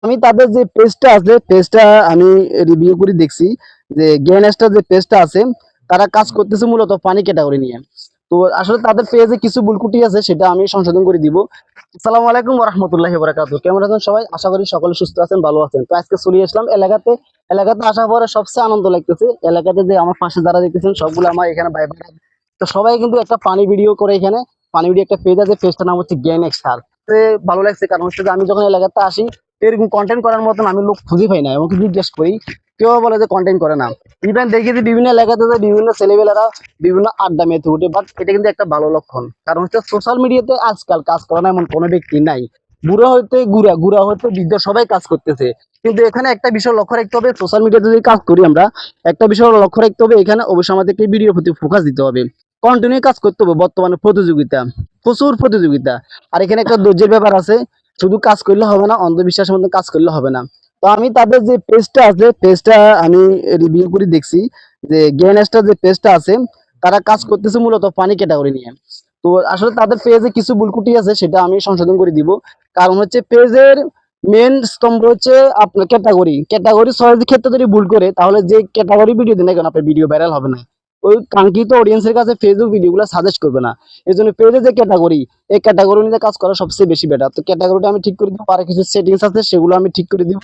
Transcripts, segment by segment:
আমি তাদের যে পেজটা আছে পেজটা আমি রিভিউ করে দেখছি যে গ্যানেস্টার যে পেজটা আছে তারা কাজ করতেছে মূলত পানি ক্যাটাগরি নিয়ে। তো আসলে তাদের পেজে কিছু ভুলকুটি আছে, সেটা আমি সংশোধন করে দিব। আসসালামু আলাইকুম ওয়া রাহমাতুল্লাহি ওয়া বারাকাতুহু। কেমন আছেন সবাই? আশা করি সকলে সুস্থ আছেন, ভালো আছেন। তো আজকে চলে আসলাম এলাকাতে। এলাকাতে আসার পরে সবচেয়ে আনন্দ লাগতেছে, এলাকাতে যে আমার পাশে যারা দেখতেছেন সবগুলো আমার এখানে ভাই ভাই। তো সবাই কিন্তু একটা পানি ভিডিও করে এখানে, পানি ভিডিও একটা পেজ আছে, পেজটার নাম হচ্ছে গ্যানেস্টার। ভালো লাগছে কারণ হচ্ছে যে আমি যখন এলাকাতে আসি এরকম কন্টেন্ট করার মতন আমি লোক খুঁজে পাই না, এবং জিজ্ঞেস করি কেউ বলে যে কন্টেন্ট করে না। ইভেন দেখি যে বিভিন্ন এলাকাতে যে বিভিন্ন ছেলেবেলারা বিভিন্ন আড্ডা মেতে উঠে, বাট এটা কিন্তু একটা ভালো লক্ষণ। কারণ হচ্ছে সোশ্যাল মিডিয়াতে আজকাল কাজ করে না এমন কোনো ব্যক্তি নাই। বুড়ো হইতে গুড়া, গুড়া হইতে বৃদ্ধ, সবাই কাজ করতেছে। কিন্তু এখানে একটা বিষয় লক্ষ্য রাখতে হবে, সোশ্যাল মিডিয়াতে যদি কাজ করি আমরা, একটা বিষয় লক্ষ্য রাখতে হবে, এখানে অবশ্যই আমাদেরকে ভিডিওর প্রতি ফোকাস দিতে হবে, কন্টিনিউ কাজ করতে হবে। বর্তমানে প্রতিযোগিতা, প্রচুর প্রতিযোগিতা। আর এখানে একটা ধৈর্যের ব্যাপার আছে, শুধু কাজ করলে হবে না, অন্ধবিশ্বাসের মধ্যে কাজ করলে হবে না। তো আমি তাদের যে পেজটা আছে পেজটা আমি রিভিউ করে দেখছি যে গ্যানেস্টার যে পেজটা আছে তারা কাজ করতেছে মূলত পানি ক্যাটাগরি নিয়ে। তো আসলে তাদের পেজে কিছু ভুলকুটি আছে, সেটা আমি সংশোধন করে দিব। কারণ হচ্ছে পেজের মেন স্তম্ভ হচ্ছে আপনার ক্যাটাগরি, ক্যাটাগরি সয়ের ক্ষেত্রে যদি ভুল করে তাহলে যে ক্যাটাগরি ভিডিও দিন না কেন আপনার ভিডিও ভাইরাল হবে না, ওই কাঙ্ক্ষিত অডিয়েন্সের কাছে ফেসবুক ভিডিওগুলো সাজেস্ট করবে না। এই জন্য পেজে যে ক্যাটাগরি, এই ক্যাটাগরি নিয়ে কাজ করা সবচেয়ে বেশি বেটার। তো ক্যাটাগরিটা আমি ঠিক করে দিব, আর কিছু সেটিংস আছে সেগুলো আমি ঠিক করে দিব।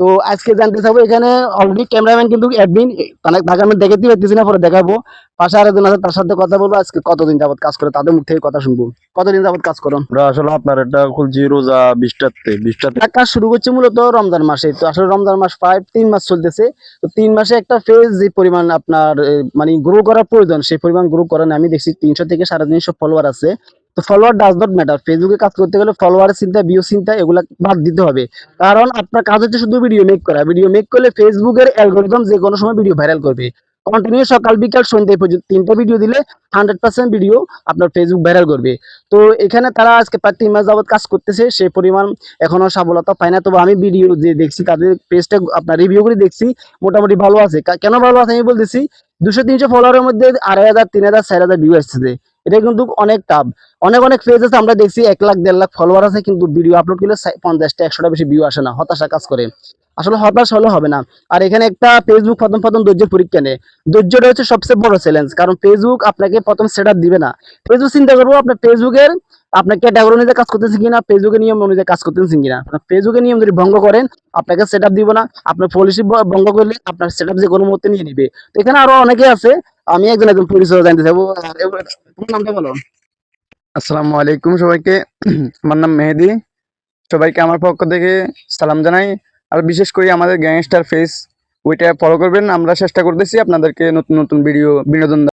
তো আজকে জানতে চাবো, এখানে অলরেডি ক্যামেরাম্যান কিন্তু অ্যাডমিন, মানে তাকে আমি দেখাতে পারতেছি না, পরে দেখাবো। পাশে আরেকজন আছে, তার সাথে কথা বলবো। আজকে কতদিন যাবত কাজ করে তাদের মুখ থেকে কথা শুনবো। কতদিন যাবত কাজ করো? আমরা আসলে আপনার এটা খুলছি রোজা 20টাতে। একটা কাজ শুরু করছে মূলত রমজান মাসে। তো আসলে রমজান মাস প্রায় 3 মাস চলতেছে। তো 3 মাসে একটা পেজ যে পরিমাণ আপনার মানে গ্রো করার প্রয়োজন, সেই পরিমাণ গ্রো করেন। আমি দেখছি 300 থেকে 350 ফলোয়ার আছে। তো ফলোয়ার ডাজ নট ম্যাটার, ফেসবুকে কাজ করতে গেলে ফলোয়ারের চিন্তা, ভিউ চিন্তা, এগুলা বাদ দিতে হবে। কারণ আপনার কাজ হচ্ছে শুধু ভিডিও মেক করা। ভিডিও মেক করলে ফেসবুকের অ্যালগোরিদম যে কোনো সময় ভিডিও ভাইরাল করবে। কন্টিনিউ সকাল বিকাল সন্ধ্যা পর্যন্ত 3টা ভিডিও দিলে 100% ভিডিও আপনার ফেসবুক ভাইরাল করবে। তো এখানে তারা আজকে প্রায় 3 মাস যাবত কাজ করতেছে, সেই পরিমাণ এখনো সফলতা পায় না। তবে আমি ভিডিও যে দেখছি, তাদের পেজটা আপনার রিভিউ করে দেখছি, মোটামুটি ভালো আছে। কেন ভালো আছে আমি বলতেছি, 200-300 ফলোয়ারের মধ্যে 2500, 3000, 4000 ভিউ আসছে। এটা কিন্তু অনেক টাফ। অনেক অনেক পেজ আছে আমরা দেখছি 1 লাখ 1.5 লাখ ফলোয়ার আছে, কিন্তু ভিডিও আপলোড করলে 50টা 100টা বেশি ভিউ আসে না, হতাশা কাজ করে। আসলে হতাশ হলে হবে না। আর এখানে একটা ফেসবুক প্রথম প্রথম ধৈর্যের পরীক্ষা নেয়। ধৈর্যটা হচ্ছে সবচেয়ে বড় চ্যালেঞ্জ, কারণ ফেসবুক আপনাকে প্রথম সেট আপ দিবে না। ফেসবুক চিন্তা করবো আপনার ফেসবুকের আপনার ক্যাটাগরি অনুযায়ী কাজ করতেছে কিনা, ফেসবুকের নিয়ম অনুযায়ী কাজ করতেছেন কিনা। ফেসবুকের নিয়ম যদি ভঙ্গ করেন আপনাকে সেট আপ দিব না, আপনার পলিসি ভঙ্গ করলে আপনার সেট আপ যে কোনো মুহূর্তে নিয়ে নিবে। তো এখানে আরো অনেকে আছে, আমি একজন একজন পরিচয় জানতে চাবো। তোমার নামটা বলো। আসসালামু আলাইকুম সবাইকে। আমার নাম মেহেদি। সবাইকে আমার পক্ষ থেকে সালাম জানাই। আর বিশেষ করে আমাদের গ্যাংস্টার ফেস, ওইটা ফলো করবেন। আমরা চেষ্টা করতেছি আপনাদেরকে নতুন নতুন ভিডিও বিনোদন